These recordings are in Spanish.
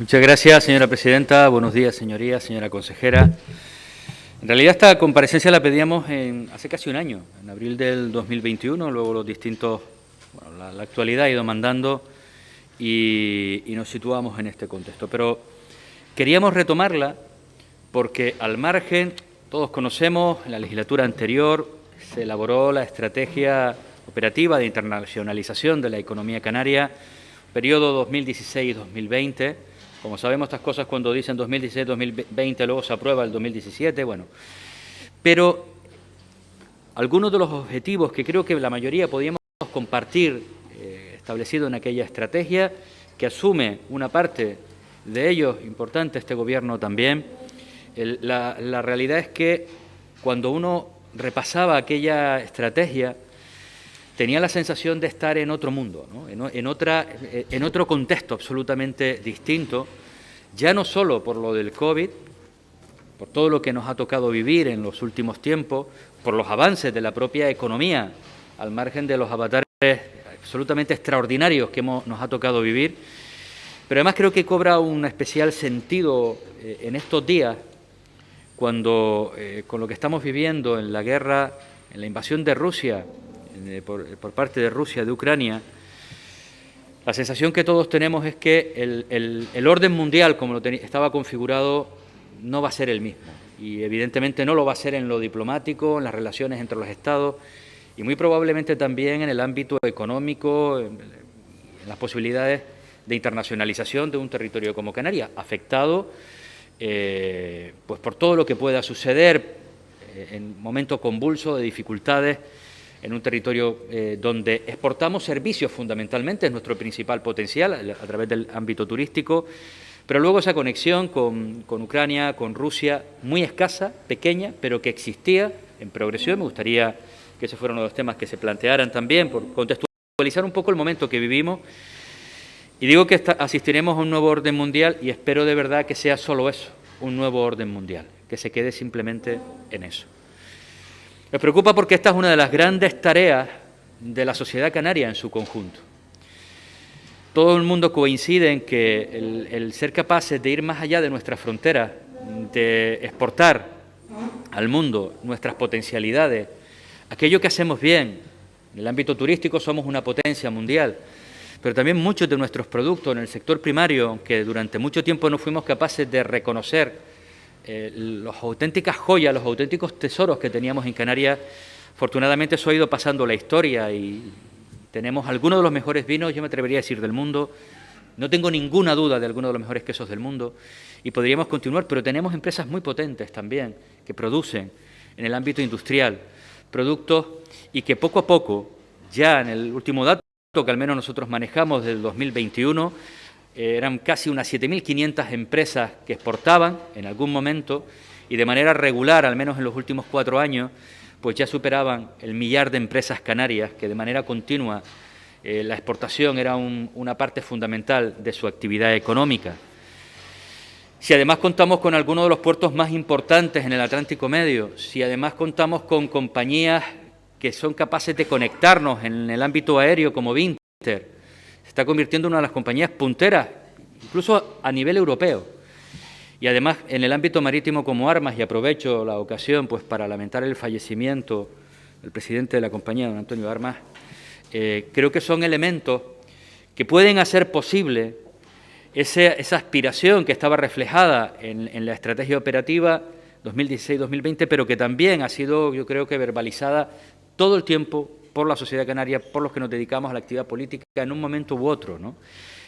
Muchas gracias, señora presidenta. Buenos días, señorías, señora consejera. En realidad esta comparecencia la pedíamos hace casi un año, en abril del 2021, luego los distintos, la actualidad ha ido mandando y nos situamos en este contexto. Pero queríamos retomarla porque al margen, todos conocemos, en la legislatura anterior se elaboró la estrategia operativa de internacionalización de la economía canaria, periodo 2016-2020. Como sabemos, estas cosas cuando dicen 2016-2020, luego se aprueba el 2017, bueno. Pero algunos de los objetivos que creo que la mayoría podíamos compartir, establecido en aquella estrategia, que asume una parte de ellos, importante este Gobierno también, la realidad es que cuando uno repasaba aquella estrategia, tenía la sensación de estar en otro mundo, ¿no? en otro contexto absolutamente distinto, ya no solo por lo del COVID, por todo lo que nos ha tocado vivir en los últimos tiempos, por los avances de la propia economía, al margen de los avatares absolutamente extraordinarios que nos ha tocado vivir, pero además creo que cobra un especial sentido en estos días, cuando con lo que estamos viviendo en la guerra, en la invasión de Rusia, por parte de Rusia, de Ucrania, la sensación que todos tenemos es que el orden mundial, como estaba configurado, no va a ser el mismo. Y evidentemente no lo va a ser en lo diplomático, en las relaciones entre los Estados, y muy probablemente también en el ámbito económico, en las posibilidades de internacionalización de un territorio como Canarias, afectado pues por todo lo que pueda suceder en momentos convulsos de dificultades, en un territorio donde exportamos servicios fundamentalmente, es nuestro principal potencial a través del ámbito turístico, pero luego esa conexión con Ucrania, con Rusia, muy escasa, pequeña, pero que existía en progresión. Me gustaría que ese fuera uno de los temas que se plantearan también, por contextualizar un poco el momento que vivimos. Y digo que asistiremos a un nuevo orden mundial y espero de verdad que sea solo eso, un nuevo orden mundial, que se quede simplemente en eso. Me preocupa porque esta es una de las grandes tareas de la sociedad canaria en su conjunto. Todo el mundo coincide en que el ser capaces de ir más allá de nuestras fronteras, de exportar al mundo nuestras potencialidades, aquello que hacemos bien, en el ámbito turístico somos una potencia mundial, pero también muchos de nuestros productos en el sector primario, aunque durante mucho tiempo no fuimos capaces de reconocer las auténticas joyas, los auténticos tesoros que teníamos en Canarias, afortunadamente eso ha ido pasando la historia y tenemos algunos de los mejores vinos, yo me atrevería a decir, del mundo. No tengo ninguna duda de algunos de los mejores quesos del mundo y podríamos continuar, pero tenemos empresas muy potentes también que producen en el ámbito industrial productos y que poco a poco, ya en el último dato que al menos nosotros manejamos del 2021, eran casi unas 7.500 empresas que exportaban en algún momento y de manera regular, al menos en los últimos 4 años, pues ya superaban el 1.000.000 de empresas canarias que de manera continua la exportación era una parte fundamental de su actividad económica. Si además contamos con algunos de los puertos más importantes en el Atlántico Medio, si además contamos con compañías que son capaces de conectarnos en el ámbito aéreo como Vinter, se está convirtiendo en una de las compañías punteras, incluso a nivel europeo. Y además en el ámbito marítimo como Armas, y aprovecho la ocasión pues para lamentar el fallecimiento del presidente de la compañía, don Antonio Armas, creo que son elementos que pueden hacer posible esa aspiración que estaba reflejada en la estrategia operativa 2016-2020, pero que también ha sido, yo creo que verbalizada todo el tiempo por la sociedad canaria, por los que nos dedicamos a la actividad política en un momento u otro, ¿no?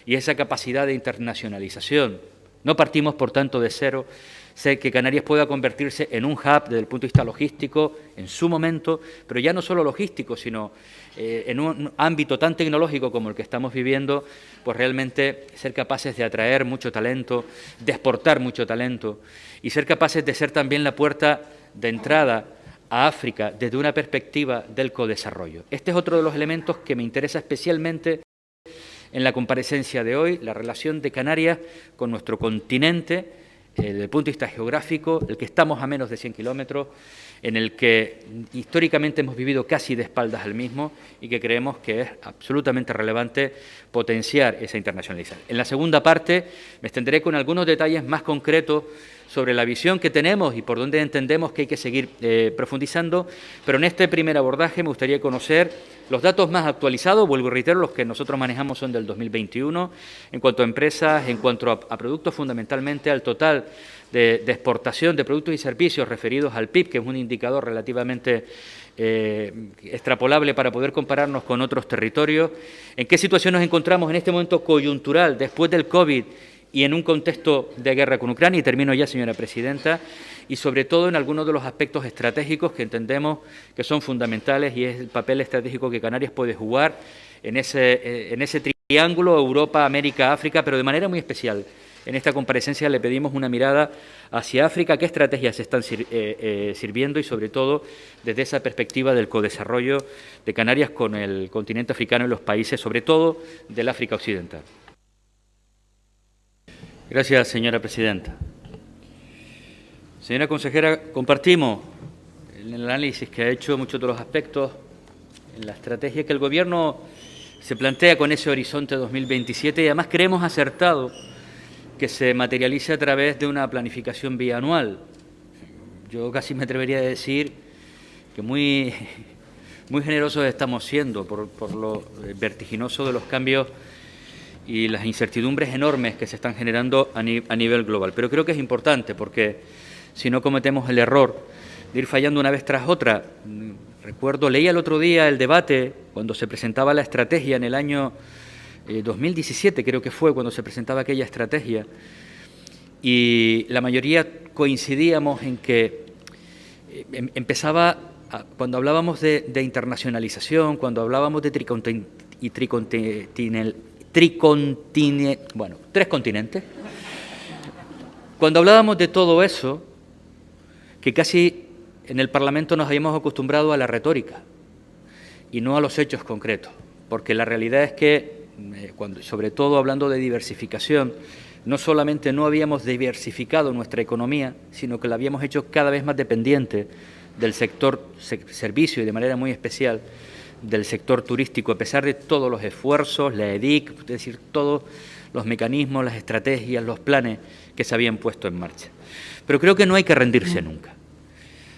Y esa capacidad de internacionalización. No partimos, por tanto, de cero. Sé que Canarias pueda convertirse en un hub desde el punto de vista logístico en su momento, pero ya no solo logístico, sino en un ámbito tan tecnológico como el que estamos viviendo, pues realmente ser capaces de atraer mucho talento, de exportar mucho talento y ser capaces de ser también la puerta de entrada a África desde una perspectiva del codesarrollo. Este es otro de los elementos que me interesa especialmente en la comparecencia de hoy, la relación de Canarias con nuestro continente desde el punto de vista geográfico, el que estamos a menos de 100 kilómetros, en el que históricamente hemos vivido casi de espaldas al mismo y que creemos que es absolutamente relevante potenciar esa internacionalización. En la segunda parte me extenderé con algunos detalles más concretos sobre la visión que tenemos y por dónde entendemos que hay que seguir profundizando, pero en este primer abordaje me gustaría conocer los datos más actualizados, vuelvo y reitero, los que nosotros manejamos son del 2021, en cuanto a empresas, en cuanto a productos, fundamentalmente al total de exportación de productos y servicios referidos al PIB, que es un indicador relativamente extrapolable para poder compararnos con otros territorios. ¿En qué situación nos encontramos en este momento coyuntural, después del COVID y en un contexto de guerra con Ucrania? Y termino ya, señora presidenta. Y sobre todo en algunos de los aspectos estratégicos que entendemos que son fundamentales y es el papel estratégico que Canarias puede jugar en ese triángulo Europa, América, África, pero de manera muy especial. En esta comparecencia le pedimos una mirada hacia África, qué estrategias se están sirviendo y, sobre todo, desde esa perspectiva del codesarrollo de Canarias con el continente africano y los países, sobre todo, del África Occidental. Gracias, señora presidenta. Señora consejera, compartimos el análisis que ha hecho muchos de los aspectos en la estrategia que el Gobierno se plantea con ese horizonte 2027 y además creemos acertado que se materialice a través de una planificación bianual. Yo casi me atrevería a decir que muy generosos estamos siendo por lo vertiginoso de los cambios y las incertidumbres enormes que se están generando a nivel global. Pero creo que es importante porque si no cometemos el error de ir fallando una vez tras otra. Leía el otro día el debate cuando se presentaba la estrategia en el año 2017, creo que fue cuando se presentaba aquella estrategia, y la mayoría coincidíamos en que cuando hablábamos de internacionalización, cuando hablábamos de tres continentes, cuando hablábamos de todo eso, que casi en el Parlamento nos habíamos acostumbrado a la retórica y no a los hechos concretos, porque la realidad es que, sobre todo hablando de diversificación, no solamente no habíamos diversificado nuestra economía, sino que la habíamos hecho cada vez más dependiente del sector servicio y de manera muy especial del sector turístico, a pesar de todos los esfuerzos, la EDIC, es decir, todos los mecanismos, las estrategias, los planes que se habían puesto en marcha. Pero creo que no hay que rendirse nunca,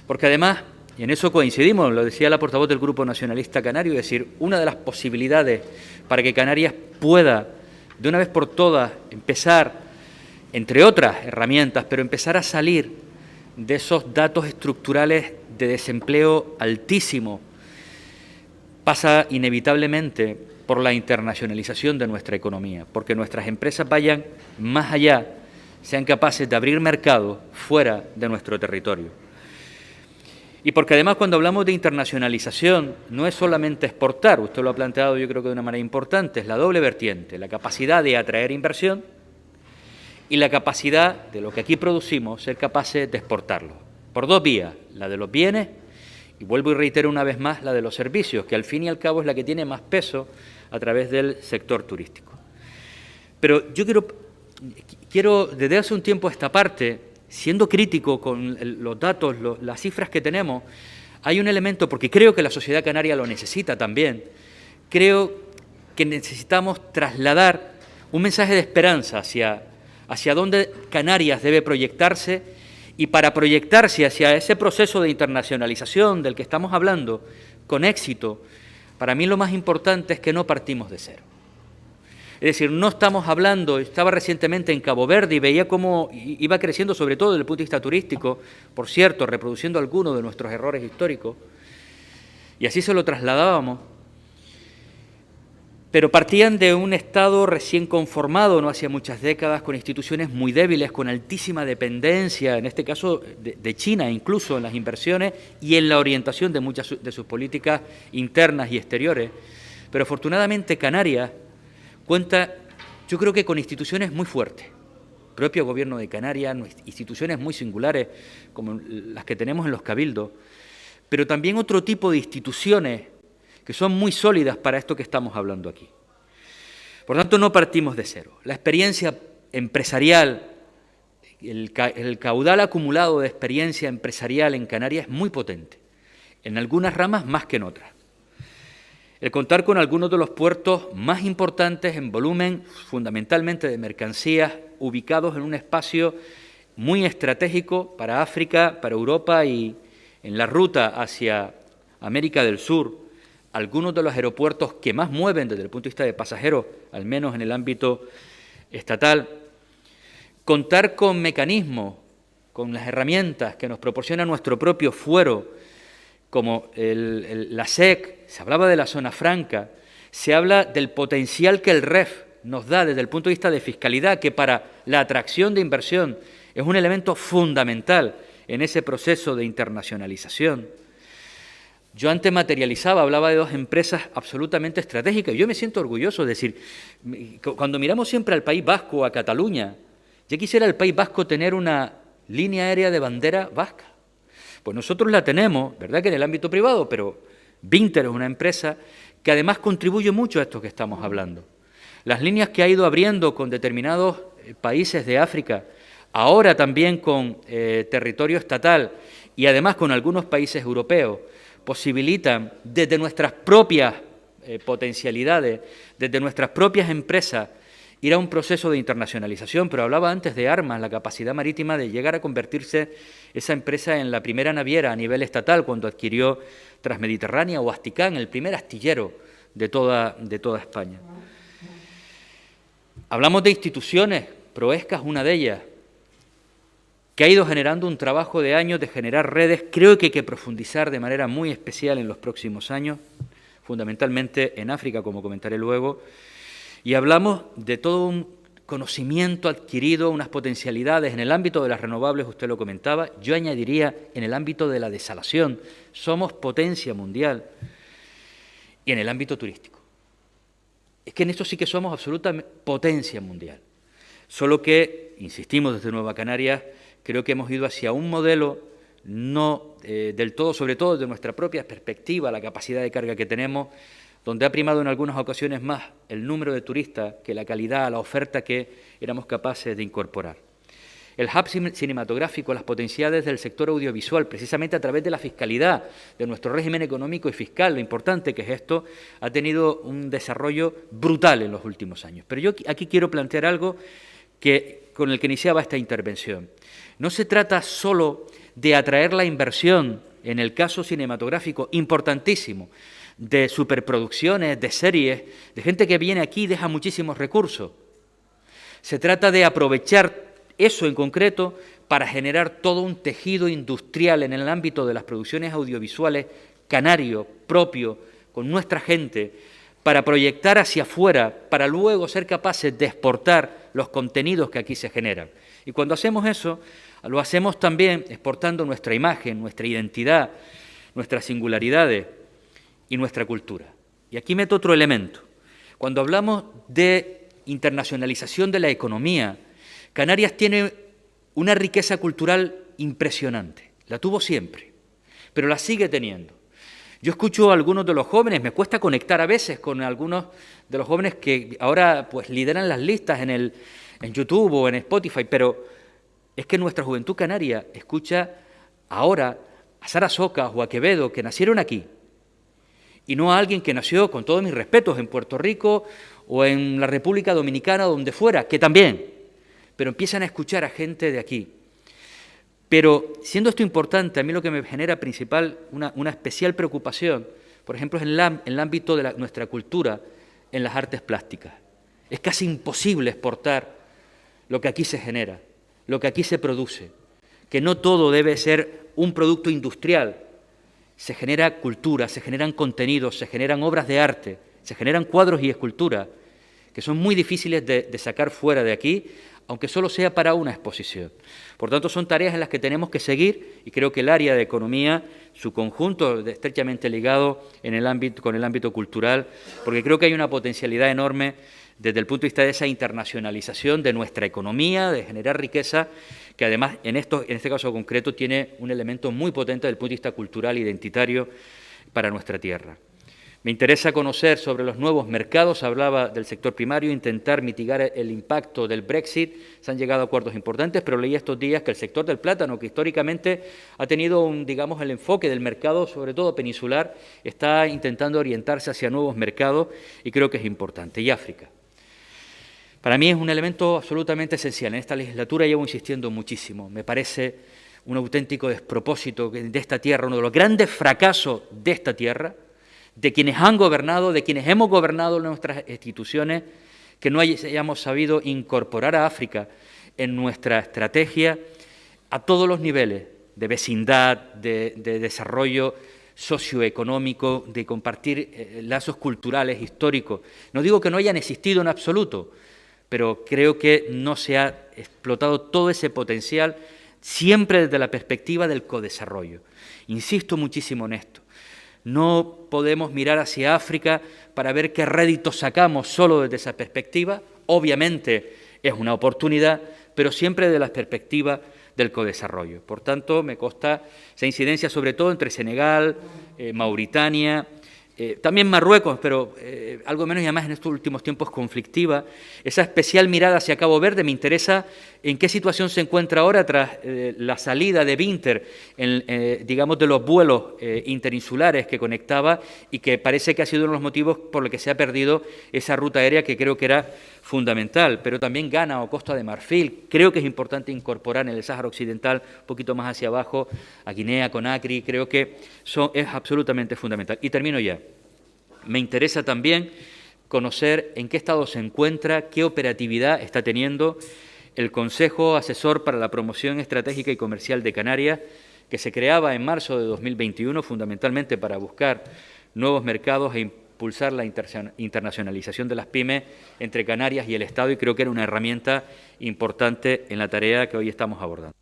porque además, y en eso coincidimos, lo decía la portavoz del Grupo Nacionalista Canario, es decir, una de las posibilidades para que Canarias pueda, de una vez por todas, empezar, entre otras herramientas, pero empezar a salir de esos datos estructurales de desempleo altísimo, pasa inevitablemente por la internacionalización de nuestra economía, porque nuestras empresas vayan más allá, sean capaces de abrir mercados fuera de nuestro territorio. Y porque además cuando hablamos de internacionalización no es solamente exportar, usted lo ha planteado yo creo que de una manera importante, es la doble vertiente, la capacidad de atraer inversión y la capacidad de lo que aquí producimos ser capaces de exportarlo, por dos vías, la de los bienes y vuelvo y reitero una vez más la de los servicios, que al fin y al cabo es la que tiene más peso a través del sector turístico. Pero yo quiero desde hace un tiempo a esta parte, siendo crítico con los datos, las cifras que tenemos, hay un elemento, porque creo que la sociedad canaria lo necesita también, creo que necesitamos trasladar un mensaje de esperanza hacia dónde Canarias debe proyectarse, y para proyectarse hacia ese proceso de internacionalización del que estamos hablando con éxito, para mí lo más importante es que no partimos de cero. Es decir, no estamos hablando, estaba recientemente en Cabo Verde y veía cómo iba creciendo, sobre todo desde el punto de vista turístico, por cierto, reproduciendo algunos de nuestros errores históricos, y así se lo trasladábamos, pero partían de un Estado recién conformado, no hacía muchas décadas, con instituciones muy débiles, con altísima dependencia, en este caso de China, incluso en las inversiones y en la orientación de muchas de sus políticas internas y exteriores. Pero afortunadamente Canarias cuenta, yo creo que con instituciones muy fuertes, propio Gobierno de Canarias, instituciones muy singulares como las que tenemos en los cabildos, pero también otro tipo de instituciones que son muy sólidas para esto que estamos hablando aquí. Por tanto, no partimos de cero. La experiencia empresarial el caudal acumulado de experiencia empresarial en Canarias es muy potente, en algunas ramas más que en otras. El contar con algunos de los puertos más importantes en volumen, fundamentalmente de mercancías, ubicados en un espacio muy estratégico para África, para Europa y en la ruta hacia América del Sur, algunos de los aeropuertos que más mueven desde el punto de vista de pasajeros, al menos en el ámbito estatal, contar con mecanismos, con las herramientas que nos proporciona nuestro propio fuero, como la SEC, se hablaba de la zona franca, se habla del potencial que el REF nos da desde el punto de vista de fiscalidad, que para la atracción de inversión es un elemento fundamental en ese proceso de internacionalización. Yo antes materializaba, hablaba de dos empresas absolutamente estratégicas, y yo me siento orgulloso de decir, cuando miramos siempre al País Vasco o a Cataluña, yo quisiera el País Vasco tener una línea aérea de bandera vasca. Pues nosotros la tenemos, ¿verdad?, que en el ámbito privado, pero Vinter es una empresa que además contribuye mucho a esto que estamos hablando. Las líneas que ha ido abriendo con determinados países de África, ahora también con territorio estatal y además con algunos países europeos, posibilitan desde nuestras propias potencialidades, desde nuestras propias empresas, ir a un proceso de internacionalización. Pero hablaba antes de Armas, la capacidad marítima de llegar a convertirse esa empresa en la primera naviera a nivel estatal cuando adquirió Transmediterránea o Asticán, el primer astillero de toda España. Hablamos de instituciones, Proesca es una de ellas, que ha ido generando un trabajo de años de generar redes. Creo que hay que profundizar de manera muy especial en los próximos años, fundamentalmente en África, como comentaré luego, y hablamos de todo un conocimiento adquirido, unas potencialidades en el ámbito de las renovables, usted lo comentaba, yo añadiría en el ámbito de la desalación, somos potencia mundial, y en el ámbito turístico. Es que en esto sí que somos absolutamente potencia mundial, solo que, insistimos desde Nueva Canarias, creo que hemos ido hacia un modelo no del todo, sobre todo de nuestra propia perspectiva, la capacidad de carga que tenemos, donde ha primado en algunas ocasiones más el número de turistas que la calidad, la oferta que éramos capaces de incorporar. El hub cinematográfico, las potencialidades del sector audiovisual, precisamente a través de la fiscalidad, de nuestro régimen económico y fiscal, lo importante que es esto, ha tenido un desarrollo brutal en los últimos años. Pero yo aquí quiero plantear algo con el que iniciaba esta intervención. No se trata solo de atraer la inversión, en el caso cinematográfico, importantísimo, de superproducciones, de series, de gente que viene aquí y deja muchísimos recursos. Se trata de aprovechar eso en concreto para generar todo un tejido industrial en el ámbito de las producciones audiovisuales canario, propio, con nuestra gente, para proyectar hacia afuera, para luego ser capaces de exportar los contenidos que aquí se generan. Y cuando hacemos eso, lo hacemos también exportando nuestra imagen, nuestra identidad, nuestras singularidades y nuestra cultura. Y aquí meto otro elemento. Cuando hablamos de internacionalización de la economía, Canarias tiene una riqueza cultural impresionante. La tuvo siempre, pero la sigue teniendo. Yo escucho a algunos de los jóvenes, me cuesta conectar a veces con algunos de los jóvenes que ahora pues lideran las listas en YouTube o en Spotify, pero es que nuestra juventud canaria escucha ahora a Sara Socas o a Quevedo, que nacieron aquí, y no a alguien que nació, con todos mis respetos, en Puerto Rico o en la República Dominicana o donde fuera, que también, pero empiezan a escuchar a gente de aquí. Pero, siendo esto importante, a mí lo que me genera una especial preocupación, por ejemplo, es en el ámbito de nuestra cultura, en las artes plásticas. Es casi imposible exportar lo que aquí se genera, lo que aquí se produce, que no todo debe ser un producto industrial. Se genera cultura, se generan contenidos, se generan obras de arte, se generan cuadros y esculturas, que son muy difíciles de sacar fuera de aquí, aunque solo sea para una exposición. Por tanto, son tareas en las que tenemos que seguir, y creo que el área de economía, su conjunto estrechamente ligado con el ámbito cultural, porque creo que hay una potencialidad enorme desde el punto de vista de esa internacionalización de nuestra economía, de generar riqueza, que además en este caso concreto tiene un elemento muy potente desde el punto de vista cultural, identitario, para nuestra tierra. Me interesa conocer sobre los nuevos mercados, hablaba del sector primario, intentar mitigar el impacto del Brexit, se han llegado a acuerdos importantes, pero leí estos días que el sector del plátano, que históricamente ha tenido digamos, el enfoque del mercado, sobre todo peninsular, está intentando orientarse hacia nuevos mercados y creo que es importante. Y África. Para mí es un elemento absolutamente esencial. En esta legislatura llevo insistiendo muchísimo. Me parece un auténtico despropósito de esta tierra, uno de los grandes fracasos de esta tierra, de quienes han gobernado, de quienes hemos gobernado nuestras instituciones, que no hayamos sabido incorporar a África en nuestra estrategia a todos los niveles de vecindad, de desarrollo socioeconómico, de compartir lazos culturales, históricos. No digo que no hayan existido en absoluto, pero creo que no se ha explotado todo ese potencial siempre desde la perspectiva del codesarrollo. Insisto muchísimo en esto. No podemos mirar hacia África para ver qué réditos sacamos solo desde esa perspectiva. Obviamente es una oportunidad, pero siempre desde la perspectiva del codesarrollo. Por tanto, me consta esa incidencia sobre todo entre Senegal, Mauritania, también Marruecos, pero algo menos y además en estos últimos tiempos conflictiva. Esa especial mirada hacia Cabo Verde me interesa en qué situación se encuentra ahora tras la salida de Binter, digamos, de los vuelos interinsulares que conectaba y que parece que ha sido uno de los motivos por los que se ha perdido esa ruta aérea que creo que era fundamental. Pero también Ghana o Costa de Marfil. Creo que es importante incorporar en el Sáhara Occidental, un poquito más hacia abajo, a Guinea, Conakry. Creo que es absolutamente fundamental. Y termino ya. Me interesa también conocer en qué estado se encuentra, qué operatividad está teniendo el Consejo Asesor para la Promoción Estratégica y Comercial de Canarias, que se creaba en marzo de 2021 fundamentalmente para buscar nuevos mercados e impulsar la internacionalización de las pymes entre Canarias y el Estado, y creo que era una herramienta importante en la tarea que hoy estamos abordando.